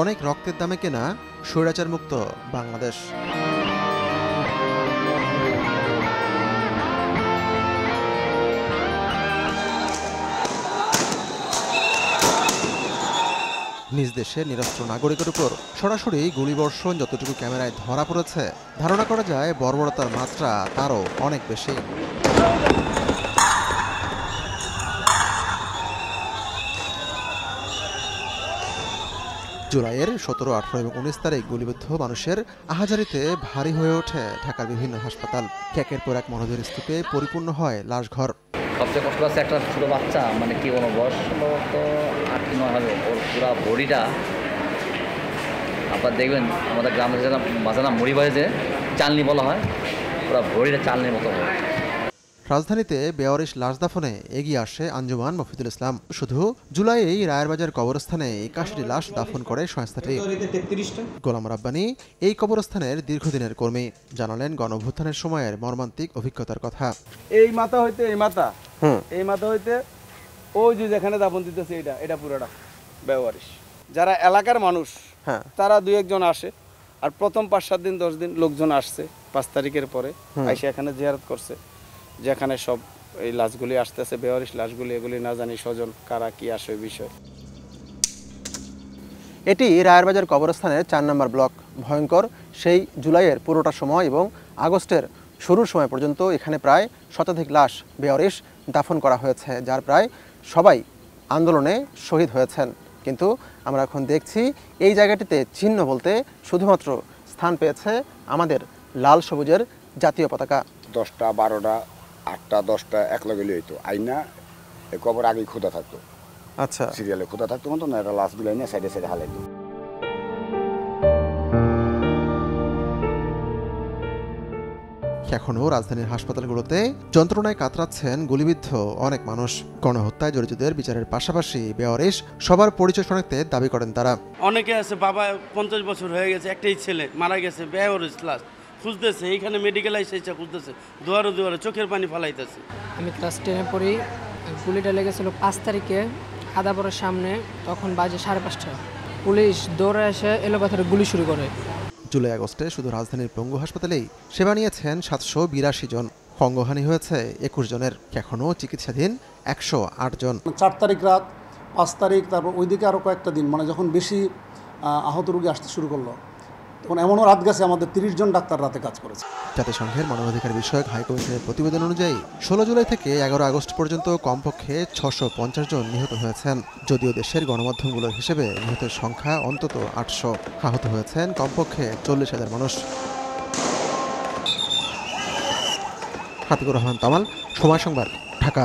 অনেক রক্তের দামে কেনা স্বৈরাচার মুক্ত বাংলাদেশ। নিজ দেশে নিরস্ত্র নাগরিকের উপর সরাসরি গুলিবর্ষণ যতটুকু ক্যামেরায় ধরা পড়েছে, ধারণা করা যায় বর্বরতার মাত্রা তারও অনেক বেশি। জুলাইয়ের 17, 18 এবং 19 তারিখ গুলিবিদ্ধ মানুষের আহাজারিতে ভারী হয়ে ওঠে ঢাকার বিভিন্ন হাসপাতাল। একের পর এক মরদেহের স্তূপে পরিপূর্ণ হয় লাশঘর। সবচেয়ে কষ্ট আছে একটা ছোট বাচ্চা, মানে কি কোনো বয়স তো 8-9 হবে, ওর পুরো বডিটা আপনার দেখবেন আমাদের গ্রামে যেটা মাঝানা মুড়ি বাজে চালনি বলা হয়, পুরো বডিটা চালনির মতো হয়। রাজধানীতে বেওয়ারিশ লাশ দাফনে এগিয়ে আসে আঞ্জুমান মফিদুল ইসলাম। শুধু জুলাইয়েই রায়েরবাজার কবরস্থানে 81টি লাশ দাফন করে সংস্থাটি। গোলাম রাব্বানী এই কবরস্থানের দীর্ঘদিনের কর্মী, জানালেন গণঅভ্যুত্থানের সময়ের মর্মান্তিক অভিজ্ঞতার কথা। এই মাথা হইতে এই মাথা হইতে ওই যে যেখানে দাফন দিতেছে এটা পুরোটা বেওয়ারিশ। যারা এলাকার মানুষ তারা 2-1 জন আসে, আর প্রথম 5-7 দিন 10 দিন লোকজন আসছে 5 তারিখের পরে আইসে এখানে জিয়ারত করছে, যেখানে সব এই লাশগুলি আসতেছে, বেওয়ারিশ লাশগুলি, এগুলি না জানি স্বজন কারা কি আসে বিষয়। এটি রায়েরবাজার কবরস্থানের 4 নম্বর ব্লক। ভয়ঙ্কর সেই জুলাইয়ের পুরোটা সময় এবং আগস্টের শুরুর সময় পর্যন্ত এখানে প্রায় শতাধিক লাশ বেওয়ারিশ দাফন করা হয়েছে, যার প্রায় সবাই আন্দোলনে শহীদ হয়েছেন। কিন্তু আমরা এখন দেখছি এই জায়গাটিতে চিহ্ন বলতে শুধুমাত্র স্থান পেয়েছে আমাদের লাল সবুজের জাতীয় পতাকা। 10টা 12টা 8টা 10টা একলগে হইতো আইনা এই কবর আগেই খোদা থাকতো। আচ্ছা, সিরিয়ালে খোদা থাকতো মতো না, এটা লাশগুলো আইনা সাইডে সাইডে হালাইতো। এখনও রাজধানীর হাসপাতালগুলোতে যন্ত্রণায় কাতরাচ্ছেন গুলিবিদ্ধ অনেক মানুষ। গণহত্যায় জড়িতদের বিচারের পাশাপাশি বেওয়ারিশ সবার পরিচয় শনাক্তের দাবি করেন তারা। অনেকে আছে বাবা 50 বছর হয়ে গেছে, একটাই ছেলে মারা গেছে, বেওয়ারিশ লাশ খুঁজতেছে, এইখানে মেডিকেল এসে খুঁজতেছে, দুয়ারে দুয়ারে চোখের পানি ফালাইতেছে। আমি ক্লাস 10-এ পড়ি, গুলিটা লেগেছিল 5 তারিখে আদাবরের সামনে, তখন বাজে 5:30। পুলিশ দৌড়ে এসে এলোপাথারে গুলি শুরু করে। জুলাই আগস্টে শুধু রাজধানীর পঙ্গু হাসপাতালেই সেবা নিয়েছেন 782 জন। অঙ্গহানি হয়েছে 21 জনের, এখনও চিকিৎসাধীন 108 জন। 4 তারিখ রাত, 5 তারিখ, তারপর ওইদিকে আরও কয়েকটা দিন, মানে যখন বেশি আহত রোগী আসতে শুরু করলো, তখন এমনও রাত গেছে আমাদের 30 জন ডাক্তার রাতে কাজ করেছে। জাতিসংঘের মানবাধিকার বিষয়ক হাইকমিশনের প্রতিবেদন অনুযায়ী 16 জুলাই থেকে 11 আগস্ট পর্যন্ত কমপক্ষে 650 জন নিহত হয়েছেন। যদিও দেশের গণমাধ্যমগুলোর হিসেবে নিহতের সংখ্যা অন্তত 800। আহত হয়েছেন কমপক্ষে 40,000 মানুষ। হাতিকুর রহমান তামাল, সময় সংবাদ, ঢাকা।